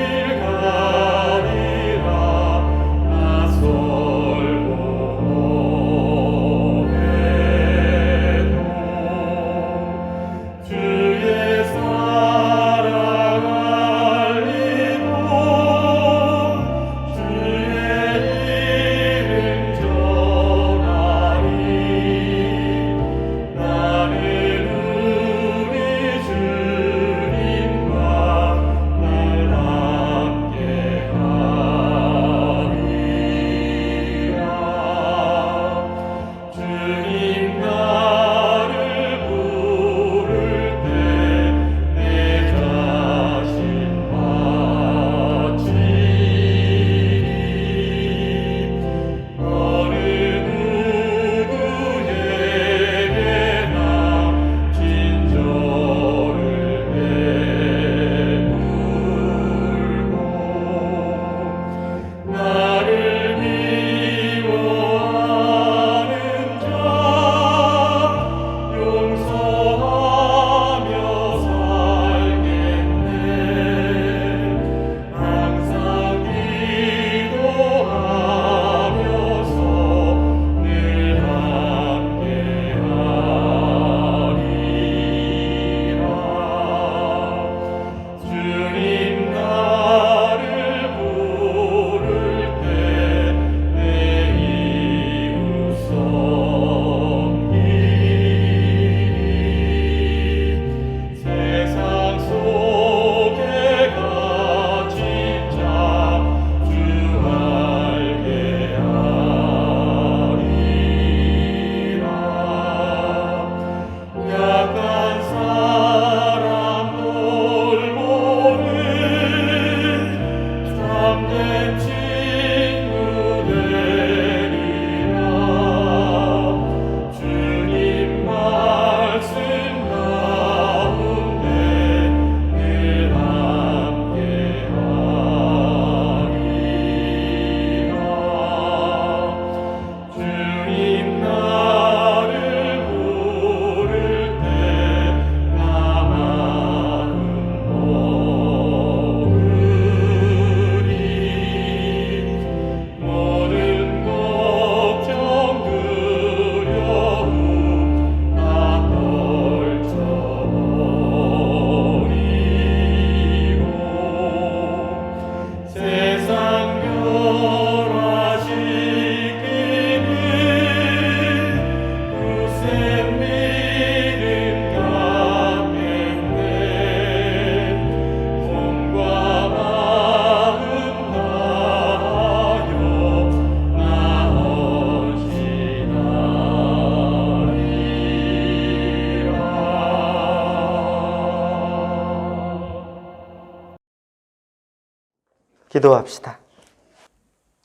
기도합시다.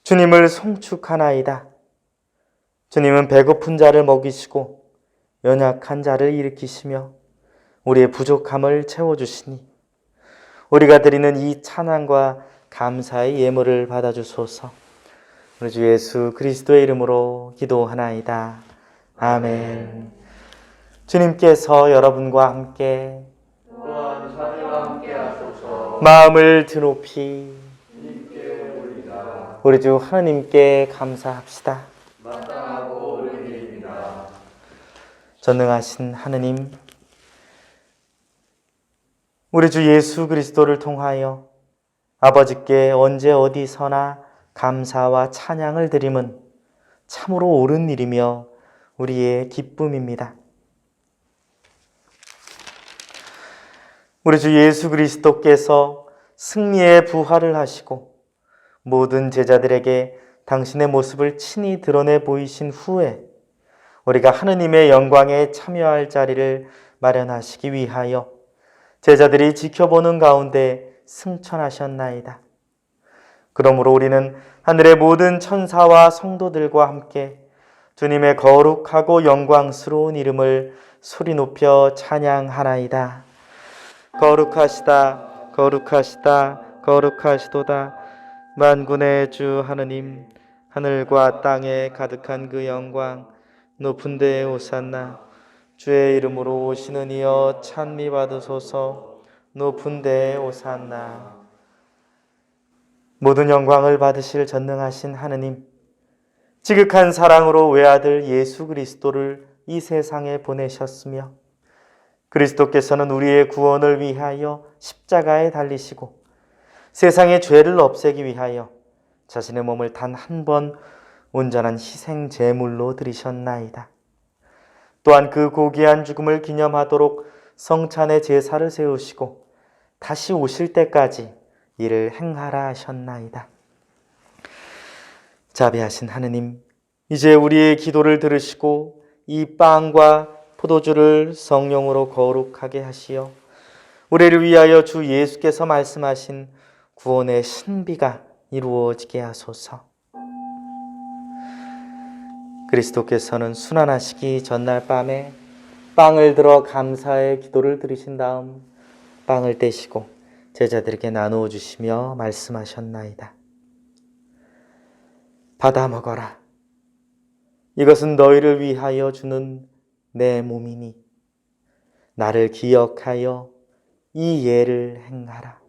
주님을 송축하나이다. 주님은 배고픈 자를 먹이시고 연약한 자를 일으키시며 우리의 부족함을 채워주시니 우리가 드리는 이 찬양과 감사의 예물을 받아주소서. 우리 주 예수 그리스도의 이름으로 기도하나이다. 아멘. 주님께서 여러분과 함께 마음을 드높이 우리 주 하나님께 감사합시다. 전능하신 하느님, 우리 주 예수 그리스도를 통하여 아버지께 언제 어디서나 감사와 찬양을 드림은 참으로 옳은 일이며 우리의 기쁨입니다. 우리 주 예수 그리스도께서 승리의 부활을 하시고 모든 제자들에게 당신의 모습을 친히 드러내 보이신 후에 우리가 하느님의 영광에 참여할 자리를 마련하시기 위하여 제자들이 지켜보는 가운데 승천하셨나이다. 그러므로 우리는 하늘의 모든 천사와 성도들과 함께 주님의 거룩하고 영광스러운 이름을 소리 높여 찬양하나이다. 거룩하시다, 거룩하시다, 거룩하시도다. 만군의 주 하느님, 하늘과 땅에 가득한 그 영광, 높은 데에 오산나. 주의 이름으로 오시는 이여 찬미 받으소서. 높은 데에 오산나. 모든 영광을 받으실 전능하신 하느님, 지극한 사랑으로 외아들 예수 그리스도를 이 세상에 보내셨으며 그리스도께서는 우리의 구원을 위하여 십자가에 달리시고 세상의 죄를 없애기 위하여 자신의 몸을 단 한 번 온전한 희생 제물로 드리셨나이다. 또한 그 고귀한 죽음을 기념하도록 성찬의 제사를 세우시고 다시 오실 때까지 이를 행하라 하셨나이다. 자비하신 하느님, 이제 우리의 기도를 들으시고 이 빵과 포도주를 성령으로 거룩하게 하시어 우리를 위하여 주 예수께서 말씀하신 구원의 신비가 이루어지게 하소서. 그리스도께서는 순환하시기 전날 밤에 빵을 들어 감사의 기도를 드리신 다음 빵을 떼시고 제자들에게 나누어 주시며 말씀하셨나이다. 받아 먹어라. 이것은 너희를 위하여 주는 내 몸이니 나를 기억하여 이 예를 행하라.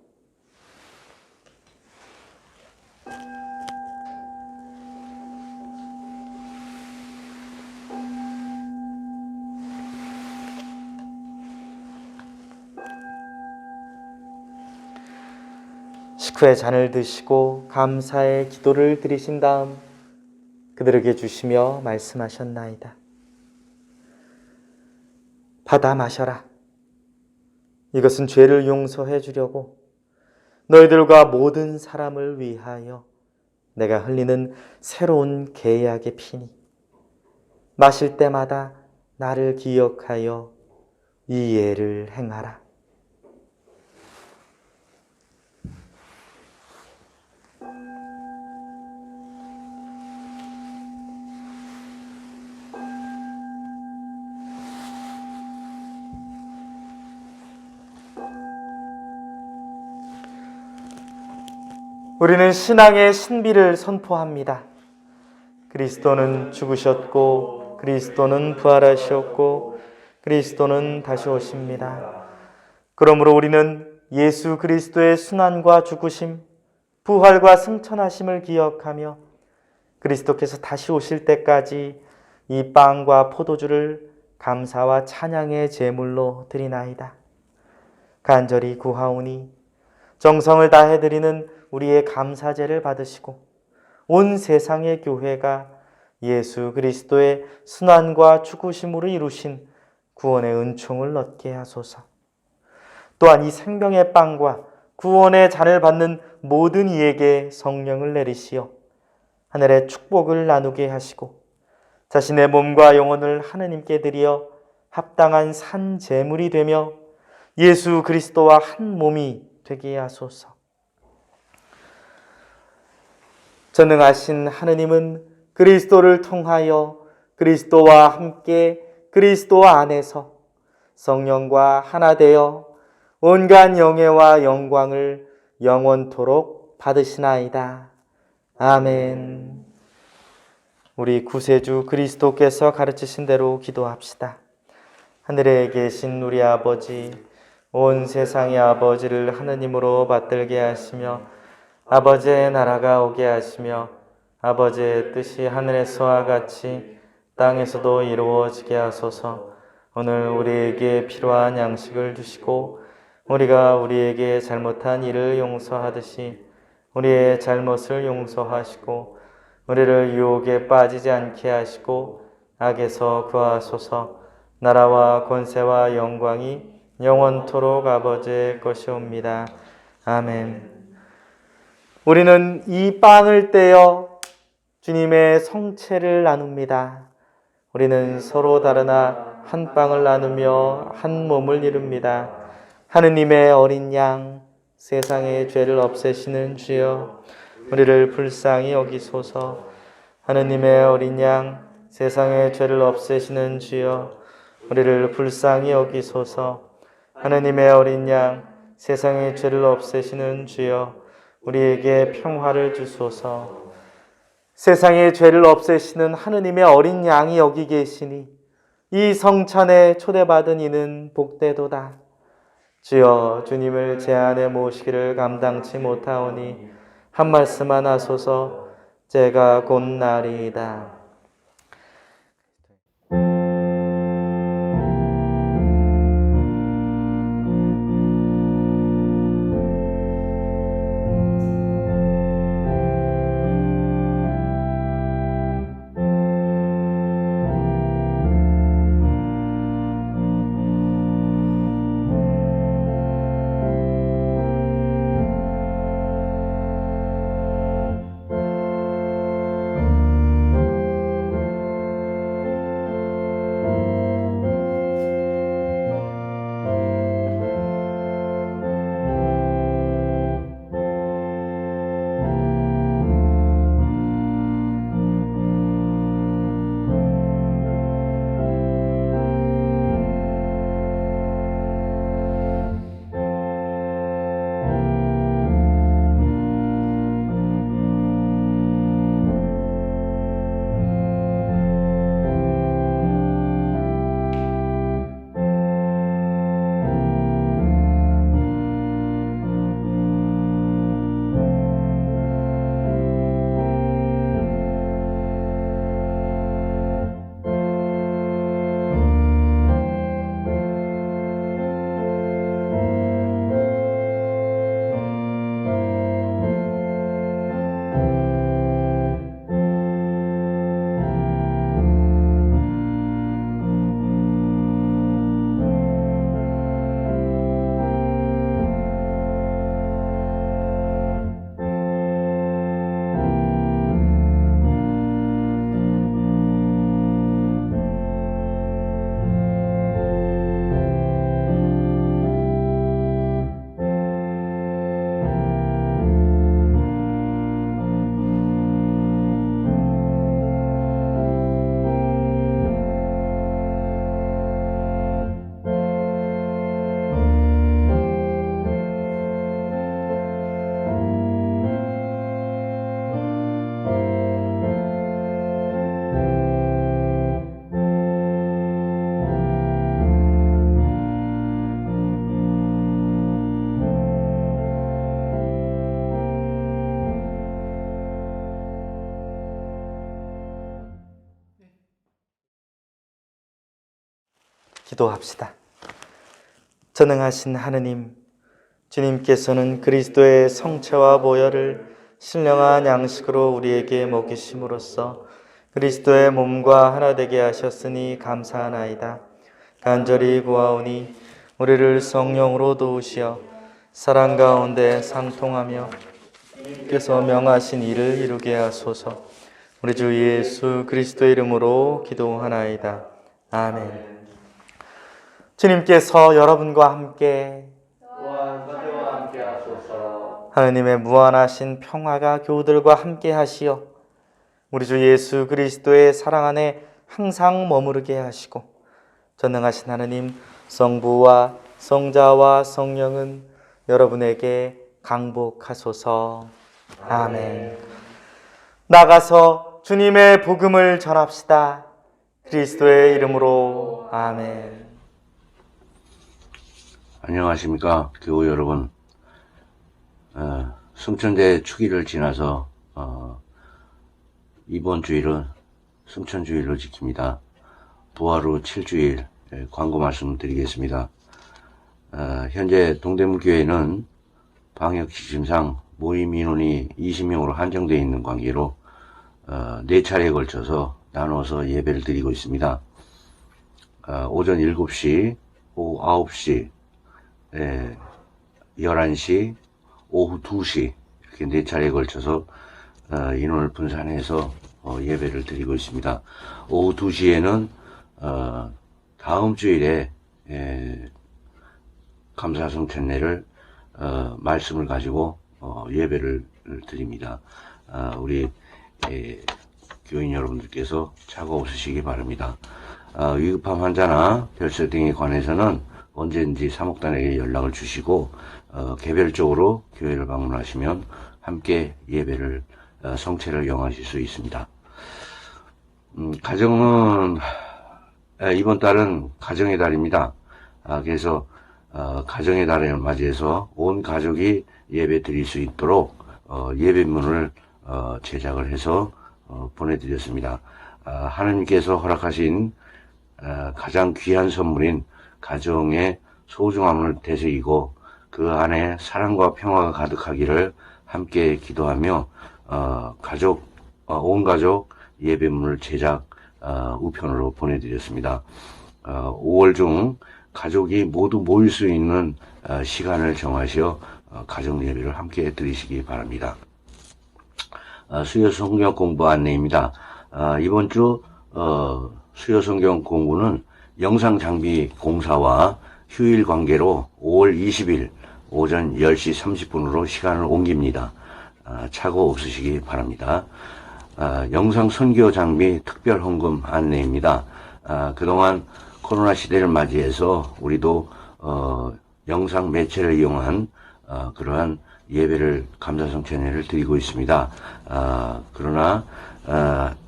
식후에 잔을 드시고 감사의 기도를 드리신 다음 그들에게 주시며 말씀하셨나이다. 받아 마셔라. 이것은 죄를 용서해 주려고 너희들과 모든 사람을 위하여 내가 흘리는 새로운 계약의 피니 마실 때마다 나를 기억하여 이 예를 행하라. 우리는 신앙의 신비를 선포합니다. 그리스도는 죽으셨고 그리스도는 부활하셨고 그리스도는 다시 오십니다. 그러므로 우리는 예수 그리스도의 순환과 죽으심, 부활과 승천하심을 기억하며 그리스도께서 다시 오실 때까지 이 빵과 포도주를 감사와 찬양의 제물로 드리나이다. 간절히 구하오니 정성을 다해 드리는 우리의 감사제를 받으시고 온 세상의 교회가 예수 그리스도의 순환과 죽으심으로 이루신 구원의 은총을 얻게 하소서. 또한 이 생명의 빵과 구원의 잔을 받는 모든 이에게 성령을 내리시어 하늘의 축복을 나누게 하시고 자신의 몸과 영혼을 하느님께 드리어 합당한 산 제물이 되며 예수 그리스도와 한 몸이 되게 하소서. 전능하신 하느님은 그리스도를 통하여 그리스도와 함께 그리스도 안에서 성령과 하나 되어 온갖 영예와 영광을 영원토록 받으시나이다. 아멘. 우리 구세주 그리스도께서 가르치신 대로 기도합시다. 하늘에 계신 우리 아버지, 온 세상의 아버지를 하느님으로 받들게 하시며 아버지의 나라가 오게 하시며 아버지의 뜻이 하늘에서와 같이 땅에서도 이루어지게 하소서. 오늘 우리에게 필요한 양식을 주시고 우리가 우리에게 잘못한 일을 용서하듯이 우리의 잘못을 용서하시고 우리를 유혹에 빠지지 않게 하시고 악에서 구하소서. 나라와 권세와 영광이 영원토록 아버지의 것이옵니다. 아멘. 우리는 이 빵을 떼어 주님의 성체를 나눕니다. 우리는 서로 다르나 한 빵을 나누며 한 몸을 이룹니다. 하느님의 어린 양, 세상의 죄를 없애시는 주여, 우리를 불쌍히 여기소서. 하느님의 어린 양, 세상의 죄를 없애시는 주여, 우리를 불쌍히 여기소서. 하느님의 어린 양, 세상의 죄를 없애시는 주여, 우리에게 평화를 주소서. 세상의 죄를 없애시는 하느님의 어린 양이 여기 계시니 이 성찬에 초대받은 이는 복되도다. 주여, 주님을 제 안에 모시기를 감당치 못하오니 한 말씀만 하소서. 제가 곧 나리이다. 기도합시다. 전능하신 하느님, 주님께서는 그리스도의 성체와 보혈을 신령한 양식으로 우리에게 먹이심으로써 그리스도의 몸과 하나 되게 하셨으니 감사하나이다. 간절히 구하오니 우리를 성령으로 도우시어 사랑 가운데 상통하며 주께서 명하신 일을 이루게 하소서. 우리 주 예수 그리스도의 이름으로 기도하나이다. 아멘. 주님께서 여러분과 함께 하느님의 무한하신 평화가 교우들과 함께 하시어 우리 주 예수 그리스도의 사랑 안에 항상 머무르게 하시고 전능하신 하느님 성부와 성자와 성령은 여러분에게 강복하소서. 아멘. 나가서 주님의 복음을 전합시다. 그리스도의 이름으로 아멘. 안녕하십니까 교우 여러분. 승천대 축일을 지나서 이번 주일은 승천주일로 지킵니다. 부활 후 7주일 광고 말씀드리겠습니다. 현재 동대문교회는 방역 지침상 모임 인원이 20명으로 한정되어 있는 관계로 4차례에 걸쳐서 나눠서 예배를 드리고 있습니다. 오전 7시, 오후 9시, 11시, 오후 2시 이렇게 4차례에 걸쳐서 인원을 분산해서 예배를 드리고 있습니다. 오후 2시에는 다음 주일에 감사성찬례를 말씀을 가지고 예배를 드립니다. 우리 교인 여러분들께서 착오 없으시기 바랍니다. 위급한 환자나 별세 등에 관해서는 언제든지 사목단에게 연락을 주시고 개별적으로 교회를 방문하시면 함께 예배를 성체를 영하실 수 있습니다. 가정은 이번 달은 가정의 달입니다. 그래서 가정의 달을 맞이해서 온 가족이 예배 드릴 수 있도록 예배문을 제작을 해서 보내드렸습니다. 하나님께서 허락하신 가장 귀한 선물인 가정의 소중함을 되새기고 그 안에 사랑과 평화가 가득하기를 함께 기도하며 온 가족 예배문을 제작 우편으로 보내드렸습니다. 5월 중 가족이 모두 모일 수 있는 시간을 정하시어 가정 예배를 함께 드리시기 바랍니다. 수요 성경 공부 안내입니다. 이번 주 수요 성경 공부는 영상 장비 공사와 휴일 관계로 5월 20일 오전 10시 30분으로 시간을 옮깁니다. 착오 없으시기 바랍니다. 영상 선교 장비 특별 헌금 안내입니다. 그동안 코로나 시대를 맞이해서 우리도 영상 매체를 이용한 그러한 예배를 감사성찬회를 드리고 있습니다. 그러나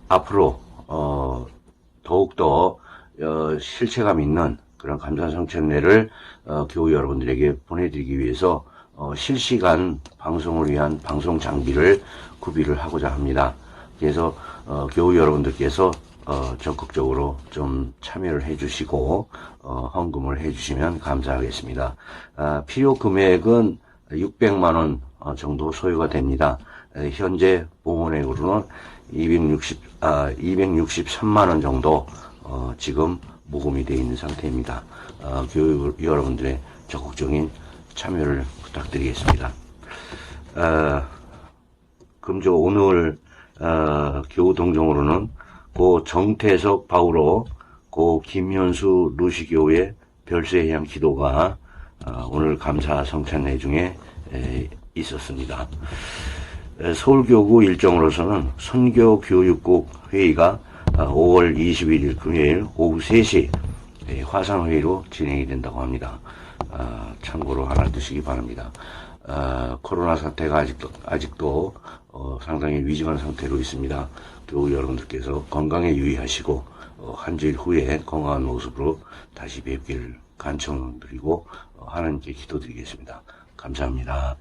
앞으로 더욱더 실체감 있는 그런 감사성찬회를 교우 여러분들에게 보내드리기 위해서 실시간 방송을 위한 방송 장비를 구비를 하고자 합니다. 그래서 교우 여러분들께서 적극적으로 좀 참여를 해주시고 헌금을 해주시면 감사하겠습니다. 필요 금액은 600만 원 정도 소요가 됩니다. 현재 봉헌액으로는 263만 원 정도 지금 모금이 되어 있는 상태입니다. 교육 여러분들의 적극적인 참여를 부탁드리겠습니다. 금조 오늘 교우 동정으로는 고 정태석 바우로, 고 김현수 루시교의 별세에 대한 기도가 오늘 감사 성찬회 중에 있었습니다. 서울교구 일정으로서는 선교교육국 회의가 5월 21일 금요일 오후 3시 화상회의로 진행이 된다고 합니다. 참고로 알아두시기 바랍니다. 코로나 사태가 아직도 상당히 위중한 상태로 있습니다. 교우 여러분들께서 건강에 유의하시고 한 주일 후에 건강한 모습으로 다시 뵙기를 간청드리고 하나님께 기도드리겠습니다. 감사합니다.